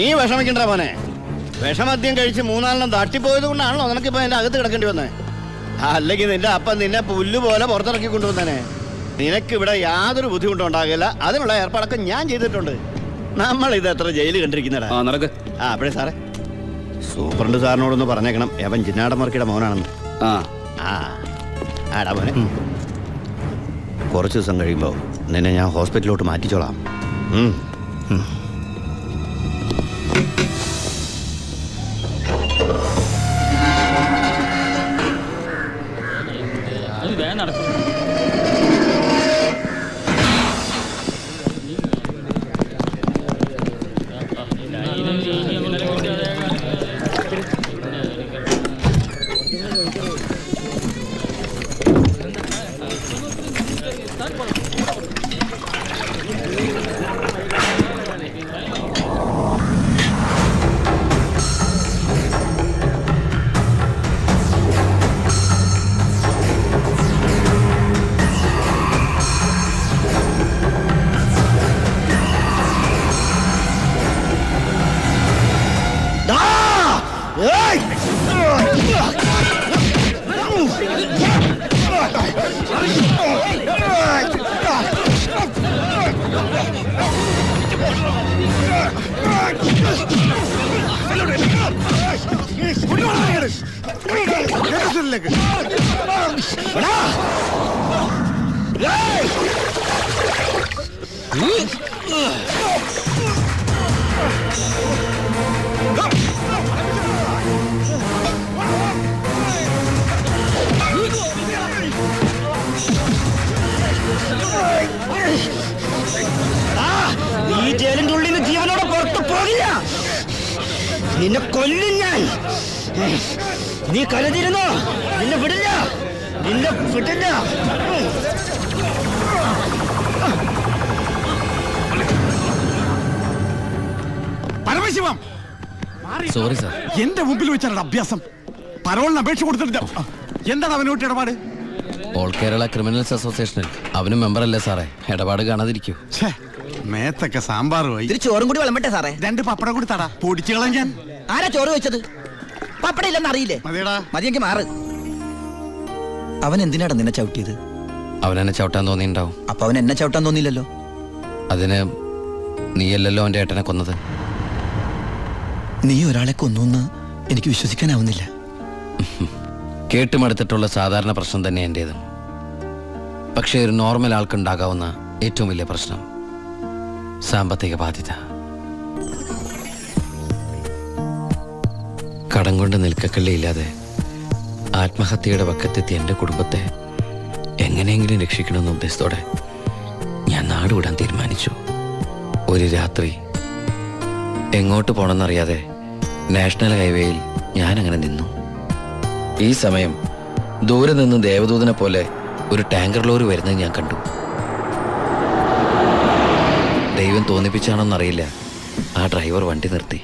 നീ വിഷമിക്കണ്ട മോനെ. വിഷമദ്യം കഴിച്ച് 3-4 തട്ടിപ്പോയത് കൊണ്ടാണല്ലോ നിനക്കിപ്പോ എന്റെ അകത്ത് കിടക്കേണ്ടി വന്നേ. അല്ലെങ്കിൽ നിന്റെ അപ്പൻ നിന്നെ പുല്ല് പോലെ പുറത്തിറക്കി കൊണ്ടുവന്നേനെ. നിനക്കിവിടെ യാതൊരു ബുദ്ധിമുട്ടും ഉണ്ടാകില്ല. അതിനുള്ള ഏർപ്പാടൊക്കെ ഞാൻ ചെയ്തിട്ടുണ്ട്. നമ്മൾ ഇത് എത്ര ജയില് കണ്ടിരിക്കുന്നടാ. അപ്പഴേ സാറേ, സൂപ്രണ്ട് സാറിനോടൊന്ന് പറഞ്ഞേക്കണം, അവൻ ജിന്നാടമർക്കിയുടെ മോനാണെന്ന്. ആടാ മോനെ, കുറച്ച് ദിവസം കഴിയുമ്പോ നിന്നെ ഞാൻ ഹോസ്പിറ്റലിലോട്ട് മാറ്റിച്ചോളാം. ഈ ജയിലിന്റെ ഉള്ളിൽ നിന്ന് ജീവനോടെ പുറത്തു പോകില്ല. നിന്നെ കൊല്ലും ഞാൻ. നീ കരുതിരുന്നോ? നിന്നെ വിടില്ല, നിന്നെ വിടില്ല. Paramasivam, sorry sir. എന്റെ മുമ്പിൽ വെച്ചാണ് അഭ്യാസം. പരോളിന് അപേക്ഷ കൊടുത്തിട്ടില്ല. എന്താണ് അവനോട്ട് ഇടപാട്? ഓൾ കേരള ക്രിമിനൽസ് അസോസിയേഷനിൽ അവനും മെമ്പറല്ലേ സാറേ. ഇടപാട് കാണാതിരിക്കൂ. മേത്തൊക്കെ സാമ്പാർ പോയി. ചോറും കൂടി വിളമ്പട്ടെ സാറേ? 2 പപ്പടം കൂടി തടാ, പൊടിച്ചു കളഞ്ഞാൻ. ആരാ ചോറ് വെച്ചത്? പപ്പടം ഇല്ലെന്ന് അറിയില്ലേ? മതിയെങ്കിൽ മാറ്. അവൻ എന്തിനാടാ നിന്നെ ചവിട്ടിയത്? അവനെന്നെ ചവിട്ടാൻ തോന്നിണ്ടാവും. അപ്പൊ അവൻ എന്നെ ചവിട്ടാൻ തോന്നിയില്ലല്ലോ. അതിന് നീയല്ലല്ലോ അവന്റെ ഏട്ടനെ കൊന്നത്. നീ ഒരാളെ കൊന്നു എനിക്ക് വിശ്വസിക്കാനാവുന്നില്ല. കേട്ടുമടുത്തിട്ടുള്ള സാധാരണ പ്രശ്നം തന്നെ എന്റേതും. പക്ഷേ ഒരു നോർമൽ ആൾക്കുണ്ടാകാവുന്ന ഏറ്റവും വലിയ പ്രശ്നം സാമ്പത്തിക ബാധ്യത. കടം കൊണ്ട് നിൽക്കക്കള്ളിയില്ലാതെ ആത്മഹത്യയുടെ പക്കത്തെത്തി എൻ്റെ കുടുംബത്തെ എങ്ങനെയെങ്കിലും രക്ഷിക്കണമെന്ന ഉദ്ദേശത്തോടെ ഞാൻ നാടുവിടാൻ തീരുമാനിച്ചു. ഒരു രാത്രി എങ്ങോട്ട് പോകണമെന്നറിയാതെ നാഷണൽ ഹൈവേയിൽ ഞാനങ്ങനെ നിന്നു. ഈ സമയം ദൂരെ നിന്ന് ദേവദൂതനെ പോലെ ഒരു ടാങ്കർ ലോറി വരുന്നത് ഞാൻ കണ്ടു. ദൈവം തോന്നിപ്പിച്ചാണോന്നറിയില്ല, ആ ഡ്രൈവർ വണ്ടി നിർത്തി.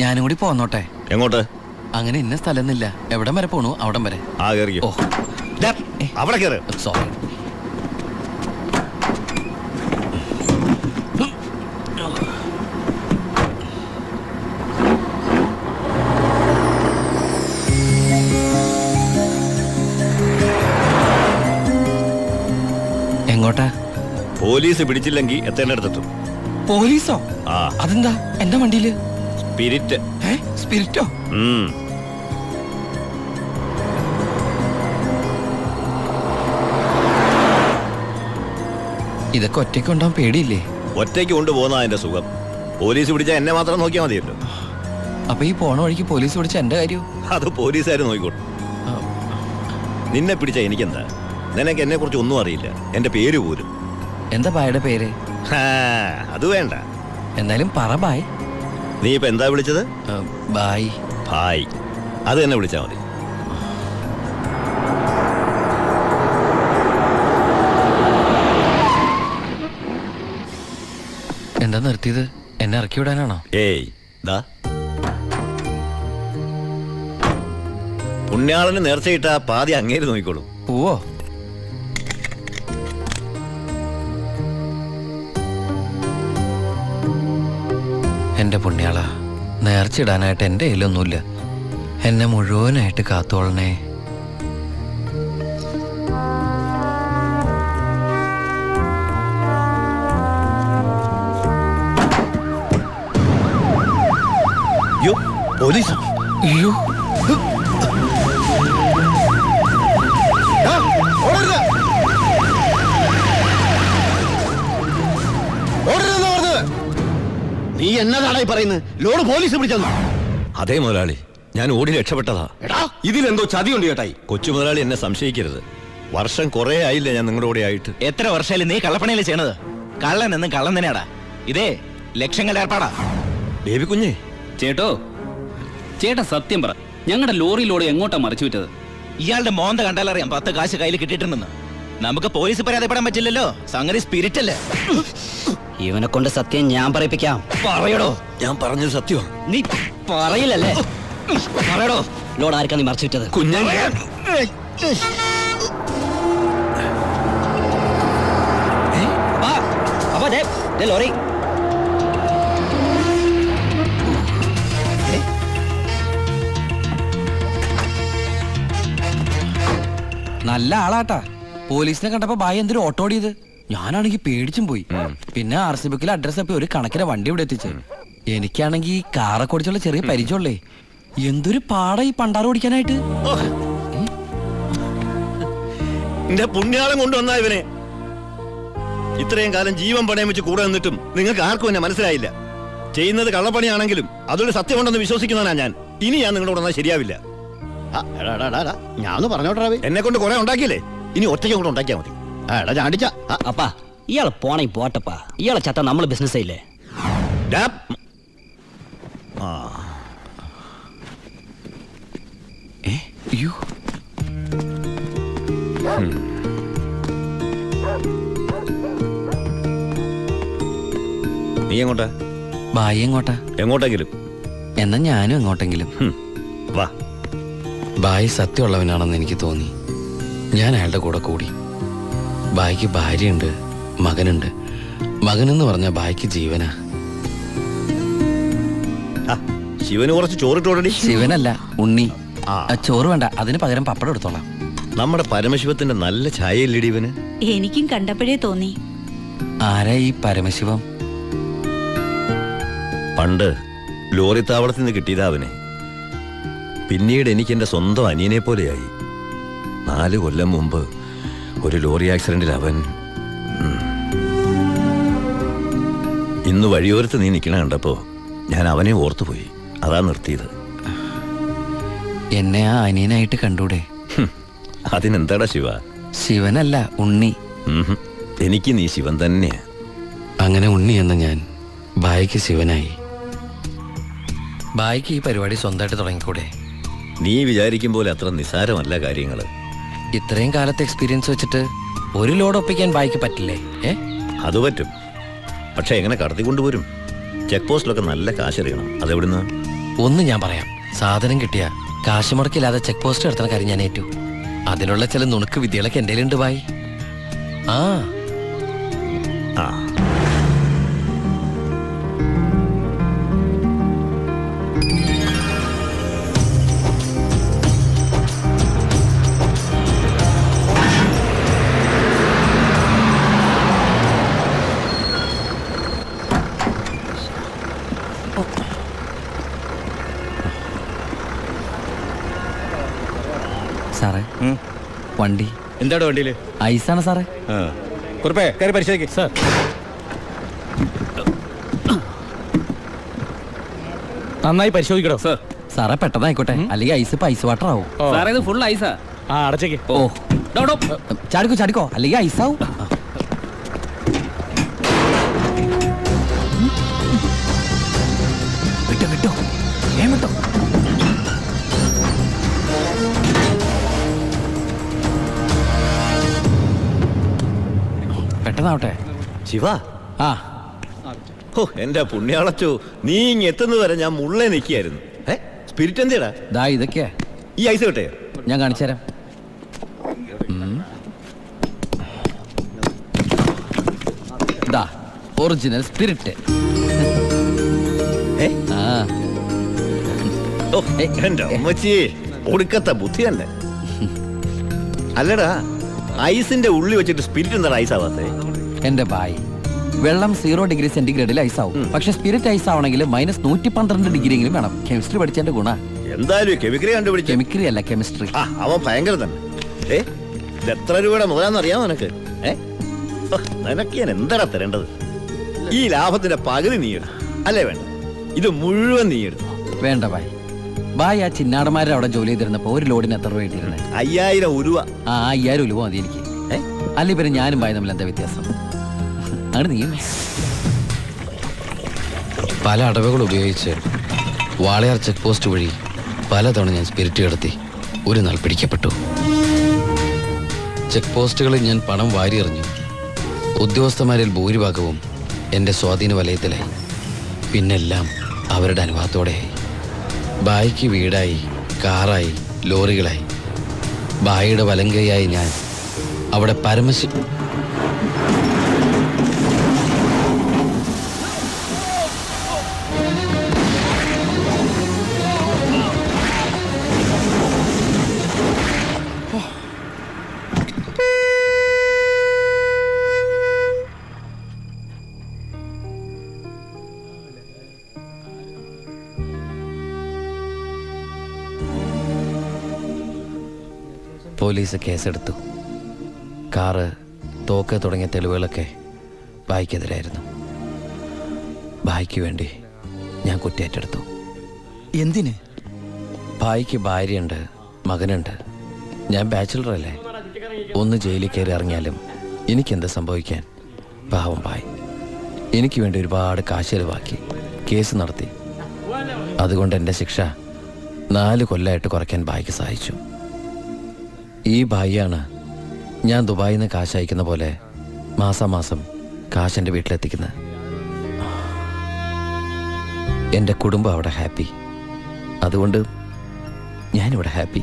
ഞാനും കൂടി പോന്നോട്ടെ? എങ്ങോട്ട്? അങ്ങനെ ഇന്ന സ്ഥലമൊന്നുമില്ല, എവിടം വരെ പോണു അവിടം വരെ. ഓ, അവിടെ കേറ്. സോറി. എങ്ങോട്ടാ? പോലീസ് പിടിച്ചില്ലെങ്കിൽ എത്തേണ്ടടുത്തെത്തും. പോലീസോ? അതെന്താ എന്റെ വണ്ടിയില്? സ്പിരിറ്റ്. സ്പിരിറ്റോ? ഇതൊക്കെ ഒറ്റയ്ക്ക് ഉണ്ടാവാൻ പേടിയില്ലേ? ഒറ്റയ്ക്ക് കൊണ്ടുപോകുന്ന അതിന്റെ സുഖം. പോലീസ് പിടിച്ചാൽ എന്നെ മാത്രം നോക്കിയാൽ മതിയല്ലോ. അപ്പൊ ഈ പോണ വഴിക്ക് പോലീസ് പിടിച്ച എന്റെ കാര്യം? അത് പോലീസുകാർ നോക്കിക്കോട്ടെ. നിന്നെ പിടിച്ച എനിക്കെന്താ? നിനക്ക് എന്നെ കുറിച്ച് ഒന്നും അറിയില്ല, എന്റെ പേര് പോലും. എന്താ ബായുടെ പേര്? അത് വേണ്ട, എന്നാലും പറ ബായ്. നീ ഇപ്പൊ എന്താ വിളിച്ചത്? ബായ്. ബായ്, അത് തന്നെ വിളിച്ചാ മതി. എന്താ നിർത്തിയത്? എന്നെ ഇറക്കി വിടാനാണോ? ഏയ്, പുണ്യാളന് നേർച്ചയിട്ട പാതി അങ്ങേര് നോക്കിക്കോളൂ. പോവോ? എൻ്റെ പുണ്യാള, നേർച്ചിടാനായിട്ട് എൻ്റെ കയ്യിലൊന്നുമില്ല. എന്നെ മുഴുവനായിട്ട് കാത്തോളണേ. പോലീസ് അയ്യോ, നീ എന്നതാടാ ഈ പറയുന്നത്? ലോഡ് പോലീസ് പിടിച്ചെന്നു. അതേ മുതലാളി, ഞാൻ ഓടി രക്ഷപ്പെട്ടതാ. ഇതിലെന്തോ ചതിയുണ്ട് ചേട്ടായി. കൊച്ചു മുതലാളി എന്നെ സംശയിക്കരുത്. വർഷം കുറെ ആയില്ലേ ഞാൻ നിങ്ങളുടെ കൂടെ ആയിട്ട്. എത്ര വർഷമായാലും നീ കള്ളപ്പണിയല്ലേ ചെയ്യണത്? കള്ളൻ എന്നും കള്ളൻ തന്നെയാടാ. ഇതേ ലക്ഷങ്ങളുടെ ഏർപ്പാടാ. ബേബി കുഞ്ഞേ, ചേട്ടോ, ചേട്ടാ സത്യം പറ, ഞങ്ങളുടെ ലോറിയിലൂടെ എങ്ങോട്ടാ മറിച്ചു വിറ്റത്? ഇയാളുടെ മോന്ത കണ്ടാലറിയാം 10 കാശ് കയ്യിൽ കിട്ടിയിട്ടുണ്ടെന്ന്. നമുക്ക് പോലീസ് പരാതിപ്പെടാൻ പറ്റില്ലല്ലോ, സംഗതി സ്പിരിറ്റ് അല്ലേ. ഇവനെ കൊണ്ട് സത്യം ഞാൻ പറയിപ്പിക്കാം. പറയടോ. ഞാൻ പറഞ്ഞത് സത്യമാണ്. നീ പറയില്ലല്ലേ? പറയടോ, ലോഡ് ആർക്കാ നീ മറിച്ചു വിറ്റത്? കുഞ്ഞേ, ലോറി നല്ല ആളാട്ടാ. പോലീസിനെ കണ്ടപ്പോ ബായി എന്തൊരു ഓട്ടോ ഓടിയത്. ഞാനാണെങ്കി പേടിച്ചും പോയി. പിന്നെ RC ബുക്കിൽ അഡ്രസ് തപ്പി ഒരു കണക്കിന് വണ്ടി ഇവിടെ എത്തിച്ച്. എനിക്കാണെങ്കി കാറൊക്കെ ഓടിച്ചുള്ള ചെറിയ പരിചയമുള്ളേ. എന്തൊരു പാടാ ഈ പണ്ടാറ് ഓടിക്കാനായിട്ട്. എന്റെ പുണ്യാളം കൊണ്ടുവന്നാ ഇവനെ. ഇത്രയും കാലം ജീവൻ പണയം വെച്ച് കൂടെ നിന്നിട്ടും നിങ്ങൾക്ക് ആർക്കും എന്നെ മനസ്സിലായില്ല. ചെയ്യുന്നത് കള്ളപ്പണിയാണെങ്കിലും അതൊരു സത്യമുണ്ടെന്ന് വിശ്വസിക്കുന്നവനാ ഞാൻ. ഇനി ഞാൻ നിങ്ങളോട് വന്നാൽ ശരിയാവില്ല. ഞാനൊന്ന് പറഞ്ഞോട്ടെ. എന്നെ കൊണ്ട് കുറെ ഉണ്ടാക്കിയില്ലേ, ഇനി ഒറ്റയ്ക്ക് കൂടെ ഉണ്ടാക്കിയാൽ മതി. എടാ ചാണ്ടിച്ച, അപ്പാ ഇയാളെ പോണേ പോട്ടപ്പാ. ഇയാളെ ചത്ത നമ്മള് ബിസിനസ് ഇല്ലേ? അയ്യോ, നീ എങ്ങോട്ടാ? ബായി എങ്ങോട്ടാ? എങ്ങോട്ടെങ്കിലും. എന്നാ ഞാനും എങ്ങോട്ടെങ്കിലും. വാ. ബായി സത്യമുള്ളവനാണെന്ന് എനിക്ക് തോന്നി. ഞാൻ അയാളുടെ കൂടെ കൂടി. ബായിക്ക് ഭാര്യയുണ്ട്, മകനുണ്ട്. മകനെന്ന് പറഞ്ഞ ബായിക്ക് ജീവനാ. ശിവന് കുറച്ച് ചോറിട്ടോടി. ശിവനല്ല, ഉണ്ണി. ചോറ് വേണ്ട, അതിന് പകരം പപ്പടം എടുത്തോളാം. നമ്മുടെ പരമശിവത്തിന്റെ നല്ല ഛായയില്ലടി ഇവന്. എനിക്കും കണ്ടപ്പോഴേ തോന്നി. ആരാ ഈ പരമശിവം? പണ്ട് ലോറി താവളത്തിൽ നിന്ന് കിട്ടിയതാ അവനെ. പിന്നീട് എനിക്ക് എന്റെ സ്വന്തം അനിയനെ പോലെയായി. 4 കൊല്ലം മുമ്പ് ഒരു ലോറി ആക്സിഡന്റിൽ അവൻ. ഇന്ന് വഴിയോരത്ത് നീ നിൽക്കണ കണ്ടപ്പോ ഞാൻ അവനെ ഓർത്തുപോയി. അതാ നിർത്തിയത്. എന്നെ ആ അനിയനായിട്ട് കണ്ടൂടെ? അതിനെന്താടാ ശിവ? ശിവനല്ല, ഉണ്ണി. എനിക്ക് നീ ശിവൻ തന്നെയാ. അങ്ങനെ ഉണ്ണി എന്ന ഞാൻ ബായിക്ക് ശിവനായി. ബായിക്ക് ഈ പരിപാടി സ്വന്തമായിട്ട് തുടങ്ങിക്കൂടെ? നീ വിചാരിക്കും പോലെ അത്ര നിസാരമല്ല കാര്യങ്ങള്. ഇത്രയും കാലത്തെ എക്സ്പീരിയൻസ് വെച്ചിട്ട് ഒരു ലോഡ് ഒപ്പിക്കാൻ ബായിക്ക് പറ്റില്ലേ? അത് പറ്റും. പക്ഷെ എങ്ങനെ കടത്തിക്കൊണ്ടുപോരും? ചെക്ക് പോസ്റ്റിലൊക്കെ നല്ല കാശെറിയണം. അതെവിടുന്ന്? ഒന്ന് ഞാൻ പറയാം. സാധനം കിട്ടിയ കാശ് മുടക്കില്ലാതെ ചെക്ക് പോസ്റ്റ് എടുത്തുന്ന കാര്യം ഞാൻ ഏറ്റു. അതിനുള്ള ചില നുണുക്ക് വിദ്യകളൊക്കെ എൻ്റെ ഉണ്ട് ബായി. ആ ആ സാറേ, വണ്ടി എന്താടോ വണ്ടിയില്? ഐസാണ് സാറേ. കുറിപ്പേ കയറി പരിശോധിക്കും സാർ. നന്നായി പരിശോധിക്കണോ സാർ? സാറേ പെട്ടെന്നായിക്കോട്ടെ, അല്ലെങ്കിൽ ഐസ് ഇപ്പൊ ഐസ് വാട്ടർ ആവും. സാറേ ഇത് ഫുൾ ഐസാ. ആ അടച്ചേക്ക്. ഓ ചാടിക്കോ ചാടിക്കോ, അല്ലെങ്കിൽ ഐസാവും. വിട്ടോ വിട്ടോ, വിട്ടോ. പെട്ടെന്നാവട്ടെ. ശിവ. ആ ഓ എന്റെ പുണ്യാളച്ചോ, നീ ഇങ്ങ് എത്തുന്നത് വരെ ഞാൻ മുള്ളേ നിൽക്കുകയായിരുന്നു. സ്പിരിറ്റ് എന്തിടാ? ദാ ഇതൊക്കെയാ. ഈ ഐസ് കിട്ടേ? ഞാൻ കാണിച്ചു തരാം. ദാ ഒറിജിനൽ സ്പിരിറ്റ്. ആ ഓ, എന്റെ അമ്മച്ചിയെ ഒടുക്കത്തെ ബുദ്ധിയല്ലേ. അല്ലടാ, ഐസിന്റെ ഉള്ളി വെച്ചിട്ട് സ്പിരിറ്റ് എന്താ ഐസ് ആവാത്തേ? എന്റെ ബായി, വെള്ളം 0 ഡിഗ്രി സെന്റിഗ്രേഡിൽ ഐസ് ആവും. പക്ഷെ സ്പിരിറ്റ് ഐസ് ആവണമെങ്കിൽ -112 ഡിഗ്രി എങ്കിലും വേണം. കെമിസ്ട്രി പഠിച്ചതിന്റെ ഗുണ. എന്തായാലും കെമിക്കറി കണ്ടുപിടിച്ചു. കെമിക്കറി അല്ല, കെമിസ്ട്രി. ആ, അവൻ ഭയങ്കര തന്നെ. ഇത് എത്ര രൂപയുടെ മുതലാന്ന് അറിയാമോ നിനക്ക്? നിനക്ക് ഞാൻ എന്താടാ തരേണ്ടത്? ഈ ലാഭത്തിന്റെ പകുതി നീ എടുത്തു അല്ലേ? വേണ്ട, ഇത് മുഴുവൻ നീ എടുത്തു. വേണ്ട ബായ്. ബായ്, ആ ചിന്നാടന്മാരുടെ അവിടെ ജോലി ചെയ്തിരുന്നപ്പോ ഒരു ലോഡിന് എത്ര രൂപ കിട്ടിയിരുന്നത്? 5000 ഉരുവ. ആ 5000 രൂപ മതി എനിക്ക്. അല്ല, പിന്നെ ഞാനും ബായ് തമ്മിൽ എന്താ വ്യത്യാസം? ആണ് നീ പല അടവുകൾ ഉപയോഗിച്ച് വാളയാർ ചെക്ക് പോസ്റ്റ് വഴി പലതവണ ഞാൻ സ്പിരിറ്റ് കടത്തി ഒരു നാൾ പിടിക്കപ്പെട്ടു. ചെക്ക് പോസ്റ്റുകളിൽ ഞാൻ പണം വാരിയെറിഞ്ഞു. ഉദ്യോഗസ്ഥന്മാരിൽ ഭൂരിഭാഗവും എൻ്റെ സ്വാധീന വലയത്തിലായി. പിന്നെല്ലാം അവരുടെ അനുഭവത്തോടെയായി. ബായിക്ക് വീടായി, കാറായി, ലോറികളായി. ബായിയുടെ വലങ്കയായി ഞാൻ അവിടെ പോലീസ് കേസെടുത്തു. കാറ്, തോക്ക് തുടങ്ങിയ തെളിവുകളൊക്കെ ബായിക്കെതിരായിരുന്നു. ബായിക്ക് വേണ്ടി ഞാൻ കുറ്റേറ്റെടുത്തു. എന്തിന്? ബായിക്ക് ഭാര്യയുണ്ട്, മകനുണ്ട്. ഞാൻ ബാച്ചിലറല്ലേ. ഒന്ന് ജയിലിൽ കയറി ഇറങ്ങിയാലും എനിക്കെന്ത് സംഭവിക്കാൻ? പാവം ബായ് എനിക്ക് വേണ്ടി ഒരുപാട് കാശ് ചെലവാക്കി കേസ് നടത്തി. അതുകൊണ്ട് എൻ്റെ ശിക്ഷ 4 കൊല്ലമായിട്ട് കുറയ്ക്കാൻ ബായിക്ക് സഹായിച്ചു. ഈ ബായിയാണ് ഞാൻ ദുബായിൽ നിന്ന് കാശ് അയക്കുന്ന പോലെ മാസാമാസം കാശ് എൻ്റെ വീട്ടിലെത്തിക്കുന്നത്. എൻ്റെ കുടുംബം അവിടെ ഹാപ്പി. അതുകൊണ്ട് ഞാനിവിടെ ഹാപ്പി.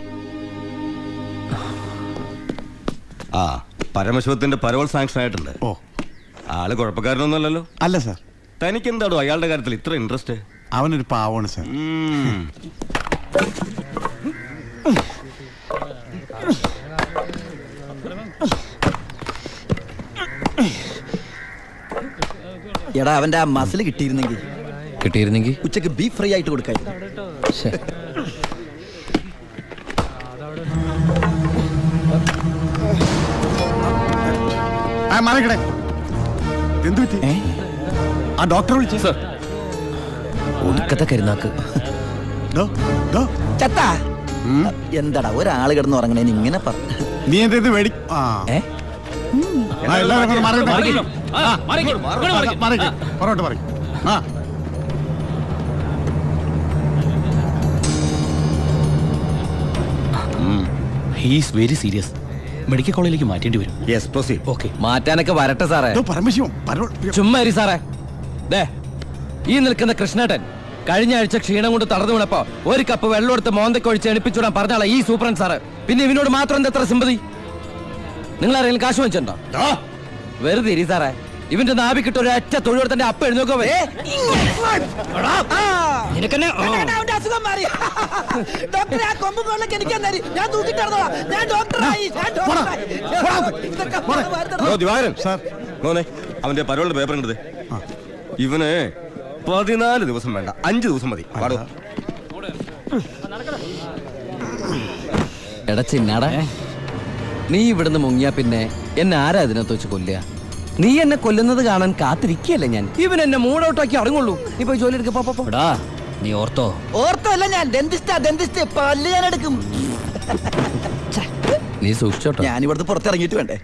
ആ, പരമശിവത്തിന്റെ പരോൾ സാങ്ഷൻ ആയിട്ടുണ്ട്. ഓ, ആള് കുഴപ്പക്കാരനൊന്നുമല്ലല്ലോ. അല്ല സാർ. തനിക്ക് എന്താടോ അയാളുടെ കാര്യത്തിൽ ഇത്ര ഇൻട്രസ്റ്റ്? അവനൊരു പാവമാണ് സാർ. എടാ, അവന്റെ ആ മസിൽ കിട്ടിയിരുന്നെങ്കിൽ ഉച്ചക്ക് ബീഫ് ഫ്രൈ ആയിട്ട് കൊടുക്കായിരുന്നു. എന്തു പറ്റി? ആ ഡോക്ടറെ വിളിച്ചു സാർ. ഒടുക്കത്തെ കരുനാക്ക്. ചത്താ എന്താടാ ഒരാള് കിടന്ന് ഉറങ്ങണേന് ഇങ്ങനെ നീ എന്ത് വേടി? പുറകോട്ട് പറയും. ആ, ഹീസ് വെരി സീരിയസ്. മെഡിക്കൽ കോളേജിലേക്ക് മാറ്റേണ്ടി വരും. Yes, proceed. ഓക്കെ, മാറ്റാനൊക്കെ വരട്ടെ സാറേ. പരമശിവം പരോൾ. ചുമ്മാ ഇരി സാറേ. ദേ, ഈ നിൽക്കുന്ന കൃഷ്ണേട്ടൻ കഴിഞ്ഞ ആഴ്ച ക്ഷീണം കൊണ്ട് തളർന്നു വീണപ്പോ ഒരു കപ്പ് വെള്ളം എടുത്ത് മോന്തക്കൊഴിച്ച് എണിപ്പിച്ചുവിടാൻ പറഞ്ഞാളാ ഈ സൂപ്രണ്ട് സാറ്. പിന്നെ ഇവനോട് മാത്രം എന്താ എത്ര സിമ്പതി? നിങ്ങൾ ആരെങ്കിലും കാശ് വെച്ചിട്ടുണ്ടോ? വെറുതെ ഇരി സാറേ. ഇവന്റെ നാവിക്കിട്ട് ഒരു ഒറ്റ തൊഴിലെടുത്തന്റെ അപ്പ എഴുന്നോക്കോ. അവന്റെ പരോളിന്റെ പേപ്പർ കണ്ടത്. ഇവന് 14 ദിവസം വേണ്ട, 5 ദിവസം മതി. പാടോ. എടാ ചിന്നാടാ, നീ ഇവിടുന്ന് മുങ്ങിയാ പിന്നെ എന്നെ ആരാ അതിനകത്ത് വെച്ച് കൊല്ലുക? നീ എന്നെ കൊല്ലുന്നത് കാണാൻ കാത്തിരിക്കല്ലേ ഞാൻ. ഇവൻ എന്നെ മൂടൗട്ടാക്കി അടങ്ങുള്ളൂ. നീ പോയി ജോലി എടുക്ക. നീ ഓർത്തോ? ഓർത്തല്ല, ഞാൻ ഡെന്റിസ്റ്റ് പല്ല് ഞാൻ എടുക്കും. നീ സൂക്ഷിച്ചോട്ടോ. ഞാൻ ഇവിടുന്ന് പുറത്തിറങ്ങിയിട്ട് വേണ്ടേ?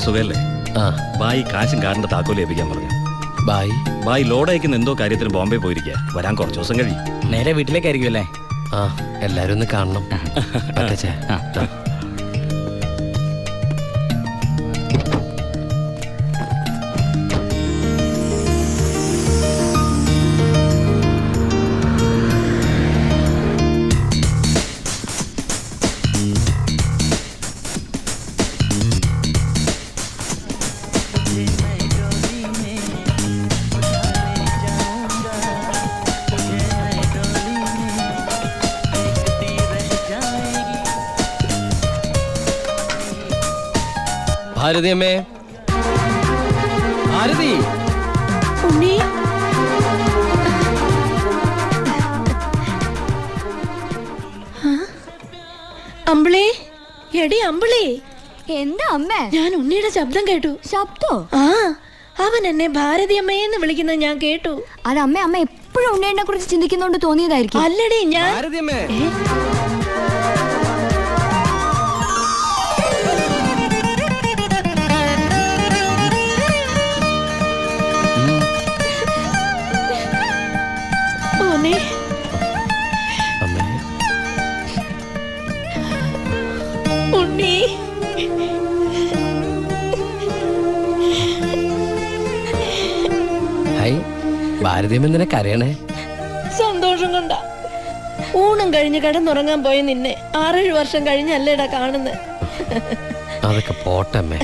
സുഖല്ലേ? ബായി കാശും കാറിന്റെ താക്കോല് ഏൽപ്പിക്കാൻ പറഞ്ഞു. ബായി ലോഡ് അയക്കുന്ന എന്തോ കാര്യത്തിന് ബോംബെ പോയിരിക്കുക. വരാൻ കുറച്ച് ദിവസം കഴിയും. നേരെ വീട്ടിലേക്കായിരിക്കും അല്ലേ? എല്ലാരും ഒന്ന് കാണണം. ഭാരതി അമ്മേ, ഭാരതി. ഉണ്ണി, അമ്പിളി, എടി അമ്പിളി. എന്താ അമ്മേ? ഞാൻ ഉണ്ണിയുടെ ശബ്ദം കേട്ടു. ശബ്ദോ? ആ, അവൻ എന്നെ ഭാരതി അമ്മയെന്ന് വിളിക്കുന്നത് ഞാൻ കേട്ടു. അത് അമ്മ എപ്പോഴും ഉണ്ണിയെ കുറിച്ച് ചിന്തിക്കുന്നോണ്ട് തോന്നിയതായിരിക്കും. അല്ലടി, ഞാൻ ഭാരതി അമ്മേ. ഉണ്ണി, അമ്മേ. ഉണ്ണി. ഹായ്, ഭാരതി അമ്മ എന്തിനാ കരയണേ? സന്തോഷം കൊണ്ട. ഊണും കഴിഞ്ഞ് കിടന്നുറങ്ങാൻ പോയി നിന്നെ 6-7 വർഷം കഴിഞ്ഞല്ലേടാ കാണുന്നത്. അതൊക്കെ പോട്ടമ്മേ.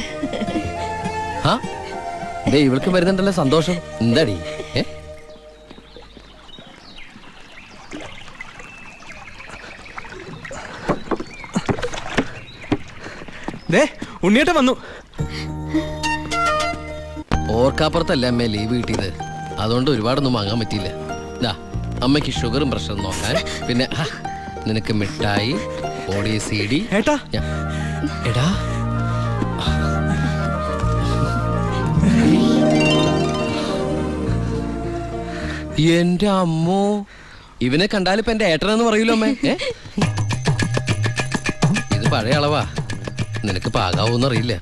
ആ ദേ ഇവൾക്ക് വരുന്നുണ്ടല്ലോ സന്തോഷം. എന്താടി? ഉണ്ണിയേട്ടൻ വന്നു. ഓർക്കാപ്പുറത്തല്ല അമ്മേ ലീവ് കിട്ടിയത്, അതുകൊണ്ട് ഒരുപാടൊന്നും വാങ്ങാൻ പറ്റിയില്ല. ദാ അമ്മയ്ക്ക് ഷുഗറും പ്രഷറും നോക്കാൻ, പിന്നെ നിനക്ക് മിഠായി, ഓടി CD. ഏട്ടാ, എടാ എന്റെ അമ്മോ, ഇവനെ കണ്ടാലിപ്പോ എന്റെ ഏട്ടനെന്ന് പറയൂലോ അമ്മേ. ഇത് പഴയ അളവാ, നിനക്ക് പാകാവൂന്നറിയില്ല.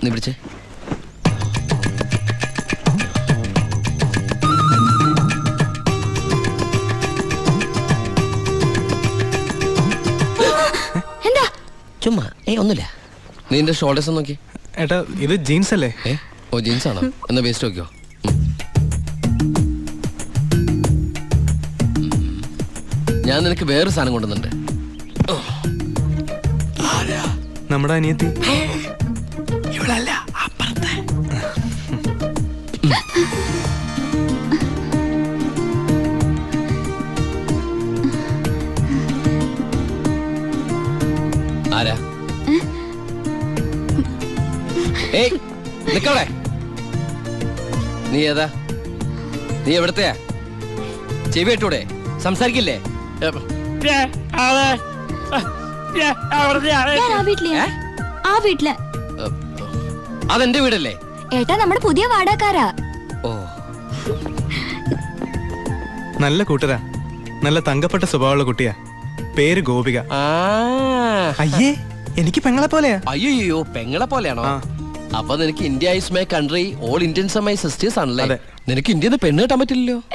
നീ പിടിച്ചേ. എന്താ? ചുമ്മാ ഒന്നുമില്ല. നിന്റെ ഷോൾഡേഴ്സ് നോക്കി. ഏട്ടാ, ഇത് ജീൻസ് അല്ലേ? ഓ ജീൻസ് ആണോ? എന്നാ വേസ്റ്റ് നോക്കിയോ. ഞാൻ നിനക്ക് വേറൊരു സാധനം കൊണ്ടുവന്നുണ്ട്. നമ്മുടെ അനിയത്തി. ഇവളല്ല, അപ്പുറത്തെ. ആരാ? ഏയ് നിക്കവിടെ. നീ ഏതാ? നീ എവിടത്തെയാ? ചെവി ഇട്ടൂടെ? സംസാരിക്കില്ലേ? ഞാൻ ആ വീട്ടിലെയാ. ആ വീട്ടില്. അതെന്റെ വീടല്ലേ? ഏട്ടാ, നമ്മുടെ പുതിയ വാടകക്കാരാ. ഓ, നല്ല കൂട്ടരാ, നല്ല തങ്കപ്പെട്ട സ്വഭാവമുള്ള കുട്ടിയാ. പേര് ഗോപിക. അയ്യേ, എനിക്ക് പെങ്ങളെ പോലെയാ. അയ്യോ, പെങ്ങളെ പോലെയാണോ? അപ്പൊ നിനക്ക് India is my country, all Indians are my sisters ആണല്ലേ? നിനക്ക് ഇന്ത്യന്ന് പെണ്ണ് കിട്ടാൻ പറ്റില്ലല്ലോ.